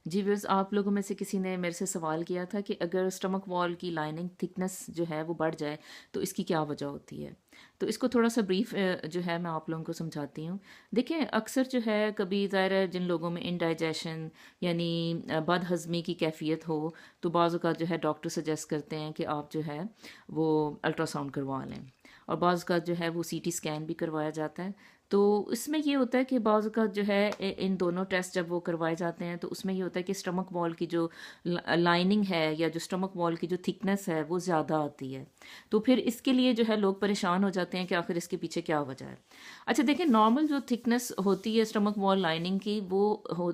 जी बस आप लोगों में से किसी ने मेरे से सवाल किया था कि अगर स्टमक वॉल की लाइनिंग थिकनेस जो है वो बढ़ जाए तो इसकी क्या वजह होती है। तो इसको थोड़ा सा ब्रीफ जो है मैं आप लोगों को समझाती हूँ। देखिए अक्सर जो है कभी ज़ाहिर है जिन लोगों में इनडाइजेशन यानी बदहज़मी की कैफियत हो तो बाज़ औक़ात जो है डॉक्टर सजेस्ट करते हैं कि आप जो है वो अल्ट्रासाउंड करवा लें। और बाज़ औक़ात जो है वो सीटी स्कैन भी करवाया जाता है। तो इसमें ये होता है कि बाज़ औक़ात जो है इन दोनों टेस्ट जब वो करवाए जाते हैं तो उसमें ये होता है कि स्टमक वॉल की जो लाइनिंग है या जो स्टमक वॉल की जो थिकनेस है वो ज़्यादा आती है। तो फिर इसके लिए जो है लोग परेशान हो जाते हैं कि आखिर इसके पीछे क्या वजह है। अच्छा देखिए नॉर्मल जो थिकनेस होती है स्टमक वॉल लाइनिंग की वो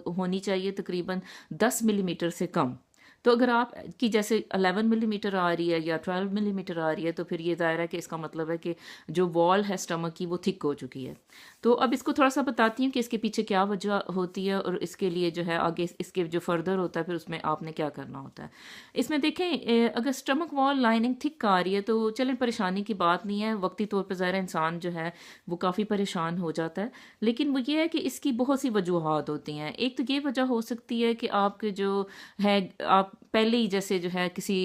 होनी चाहिए तकरीबन 10 मिलीमीटर से कम। तो अगर आप की जैसे 11 मिलीमीटर आ रही है या 12 मिलीमीटर आ रही है तो फिर ये ज़ाहिर है कि इसका मतलब है कि जो वॉल है स्टमक की वो थिक हो चुकी है। तो अब इसको थोड़ा सा बताती हूँ कि इसके पीछे क्या वजह होती है और इसके लिए जो है आगे इसके जो फर्दर होता है फिर उसमें आपने क्या करना होता है। इसमें देखें अगर स्टमक वॉल लाइनिंग थिक आ रही है तो चलें परेशानी की बात नहीं है, वक्ती तौर पर ज़ाहिर है इंसान जो है वो काफ़ी परेशान हो जाता है। लेकिन वो ये है कि इसकी बहुत सी वजूहात होती हैं। एक तो ये वजह हो सकती है कि आपके जो है आप पहले ही जैसे जो है किसी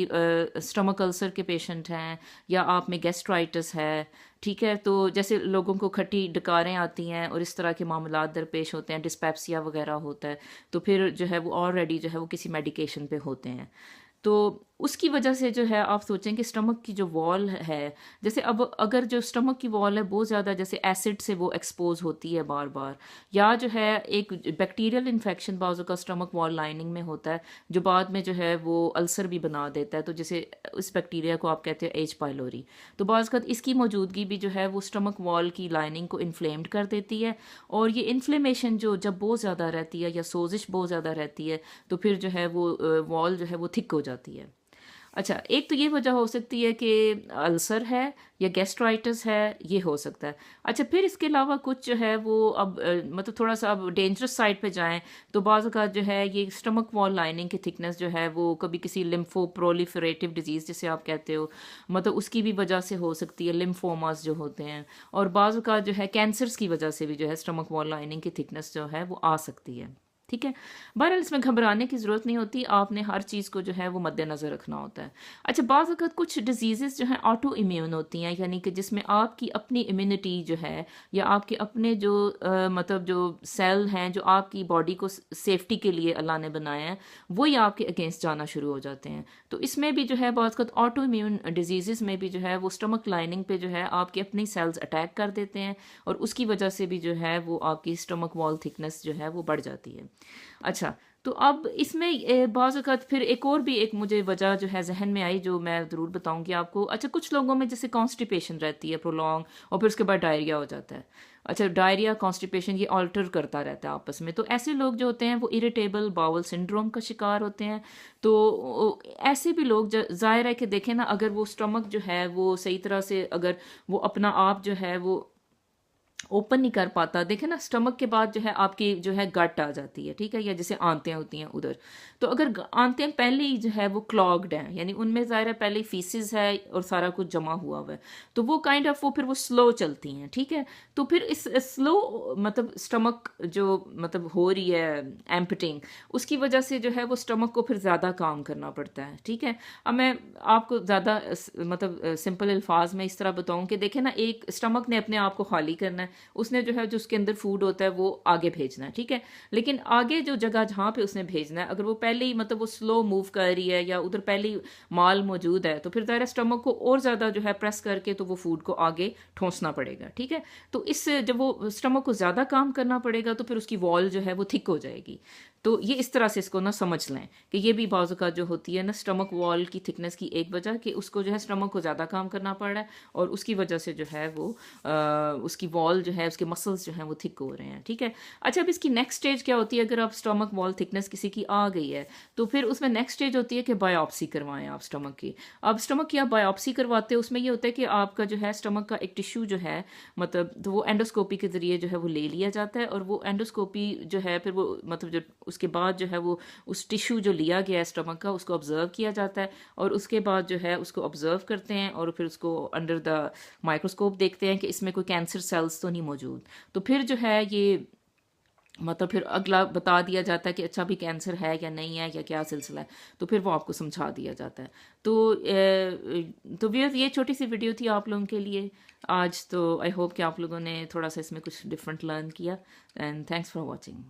स्टमक अल्सर के पेशेंट हैं या आप में गैस्ट्राइटिस है, ठीक है। तो जैसे लोगों को खट्टी डकारें आती हैं और इस तरह के मामलात दरपेश होते हैं, डिस्पेप्सिया वगैरह होता है, तो फिर जो है वो ऑलरेडी जो है वो किसी मेडिकेशन पे होते हैं। तो उसकी वजह से जो है आप सोचें कि स्टमक की जो वॉल है, जैसे अब अगर जो स्टमक की वॉल है बहुत ज़्यादा जैसे एसिड से वो एक्सपोज होती है बार बार, या जो है एक बैक्टीरियल इन्फेक्शन बाजू का स्टमक वॉल लाइनिंग में होता है जो बाद में जो है वो अल्सर भी बना देता है। तो जैसे इस बैक्टीरिया को आप कहते हैं एच पाइलोरी। तो बाज़ अवत इसकी मौजूदगी भी जो है वो स्टमक वॉल की लाइनिंग को इन्फ्लेम्ड कर देती है। और ये इन्फ्लेमेशन जो जब बहुत ज़्यादा रहती है या सोजिश बहुत ज़्यादा रहती है तो फिर जो है वो वॉल जो है वो थिक हो जाती है। अच्छा एक तो ये वजह हो सकती है कि अल्सर है या गैस्ट्राइटिस है, ये हो सकता है। अच्छा फिर इसके अलावा कुछ जो है वो अब मतलब थोड़ा सा अब डेंजरस साइड पे जाएं तो बाज़ औक़ात जो है ये स्टमक वॉल लाइनिंग की थिकनेस जो है वो कभी किसी लिम्फो प्रोलिफरेटिव डिजीज़ जिसे आप कहते हो, मतलब उसकी भी वजह से हो सकती है, लिम्फोमास जो होते हैं। और बाज़ औक़ात जो है कैंसर्स की वजह से भी जो है स्टमक वॉल लाइनिंग की थिकनेस जो है वो आ सकती है। ठीक है। बहरहाल इसमें घबराने की ज़रूरत नहीं होती, आपने हर चीज़ को जो है वो मद्देनज़र रखना होता है। अच्छा बाज़ वक़्त कुछ डिजीज़ेज़ जो हैं ऑटो इम्यून होती हैं, यानी कि जिसमें आपकी अपनी इम्यूनिटी जो है या आपके अपने जो मतलब जो सेल हैं जो आपकी बॉडी को सेफ्टी के लिए अल्लाह ने बनाए हैं वही आपके अगेंस्ट जाना शुरू हो जाते हैं। तो इसमें भी जो है बाज़ वक़्त ऑटो इम्यून डिजीज़ेज़ में भी जो है वो स्टमक लाइनिंग पे जो है आपके अपने सेल्स अटैक कर देते हैं और उसकी वजह से भी जो है वो आपकी स्टमक वॉल थिकनेस जो है वो बढ़ जाती है। अच्छा तो अब इसमें बाज़ औक़ात फिर एक और भी एक मुझे वजह जो है ज़हन में आई जो मैं ज़रूर बताऊंगी आपको। अच्छा कुछ लोगों में जैसे कॉन्स्टिपेशन रहती है प्रोलॉन्ग और फिर उसके बाद डायरिया हो जाता है। अच्छा डायरिया कॉन्स्टिपेशन ये ऑल्टर करता रहता है आपस में, तो ऐसे लोग जो होते हैं वो इरिटेबल बाउल सिंड्रोम का शिकार होते हैं। तो ऐसे भी लोग ज़ाहिर है कि देखें ना, अगर वो स्टमक जो है वो सही तरह से अगर वो अपना आप जो है वो ओपन नहीं कर पाता, देखें ना स्टमक के बाद जो है आपकी जो है गट आ जाती है, ठीक है, या जैसे आंतें होती हैं उधर। तो अगर आंतें पहले ही जो है वो क्लॉग्ड हैं, यानी उनमें ज़ाहिर है पहले ही फीसिस है और सारा कुछ जमा हुआ हुआ है, तो वो काइंड ऑफ वो फिर वो स्लो चलती हैं, ठीक है। तो फिर इस स्लो मतलब स्टमक जो मतलब हो रही है एम्पटिंग, उसकी वजह से जो है वो स्टमक को फिर ज़्यादा काम करना पड़ता है, ठीक है। अब मैं आपको ज़्यादा मतलब सिंपल अल्फाज में इस तरह बताऊं कि देखें ना, एक स्टमक ने अपने आप को खाली करना है, उसने जो है जो उसके अंदर फूड होता है वो आगे भेजना है, ठीक है। लेकिन आगे जो जगह जहाँ पे उसने भेजना है अगर वो पहले ही मतलब वो स्लो मूव कर रही है या उधर पहले ही माल मौजूद है तो फिर ज़ाहिर स्टमक को और ज़्यादा जो है प्रेस करके तो वो फूड को आगे ठोंसना पड़ेगा, ठीक है। तो इस जब वो स्टमक को ज़्यादा काम करना पड़ेगा तो फिर उसकी वॉल जो है वो थिक हो जाएगी। तो ये इस तरह से इसको ना समझ लें कि ये भी बाज़ औक़ात जो होती है ना स्टमक वॉल की थिकनेस की एक वजह कि उसको जो है स्टमक को ज़्यादा काम करना पड़ रहा है और उसकी वजह से जो है वो उसकी वॉल जो है उसके मसल्स जो हैं वो थिक हो रहे हैं, ठीक है। अच्छा अब इसकी नेक्स्ट स्टेज क्या होती है, अगर आप स्टमक वॉल थिकनेस किसी की आ गई है तो फिर उसमें नेक्स्ट स्टेज होती है कि बायोप्सी करवाएं आप स्टमक की। अब स्टमक की आप बायोप्सी करवाते हैं, उसमें ये होता है कि आपका जो है स्टमक का एक टिश्यू जो है मतलब तो वो एंडोस्कोपी के ज़रिए जो है वो ले लिया जाता है और वो एंडोस्कोपी जो है फिर वो मतलब जो उसके बाद जो है वो उस टिश्यू जो लिया गया है स्टमक का उसको ऑब्जर्व किया जाता है और उसके बाद जो है उसको ऑब्जर्व करते हैं और फिर उसको अंडर द माइक्रोस्कोप देखते हैं कि इसमें कोई कैंसर सेल्स तो नहीं मौजूद। तो फिर जो है ये मतलब फिर अगला बता दिया जाता है कि अच्छा भी कैंसर है या नहीं है या क्या सिलसिला है, तो फिर वो आपको समझा दिया जाता है। तो व्यर्स ये छोटी सी वीडियो थी आप लोगों के लिए आज। तो आई होप कि आप लोगों ने थोड़ा सा इसमें कुछ डिफरेंट लर्न किया। And thanks for watching.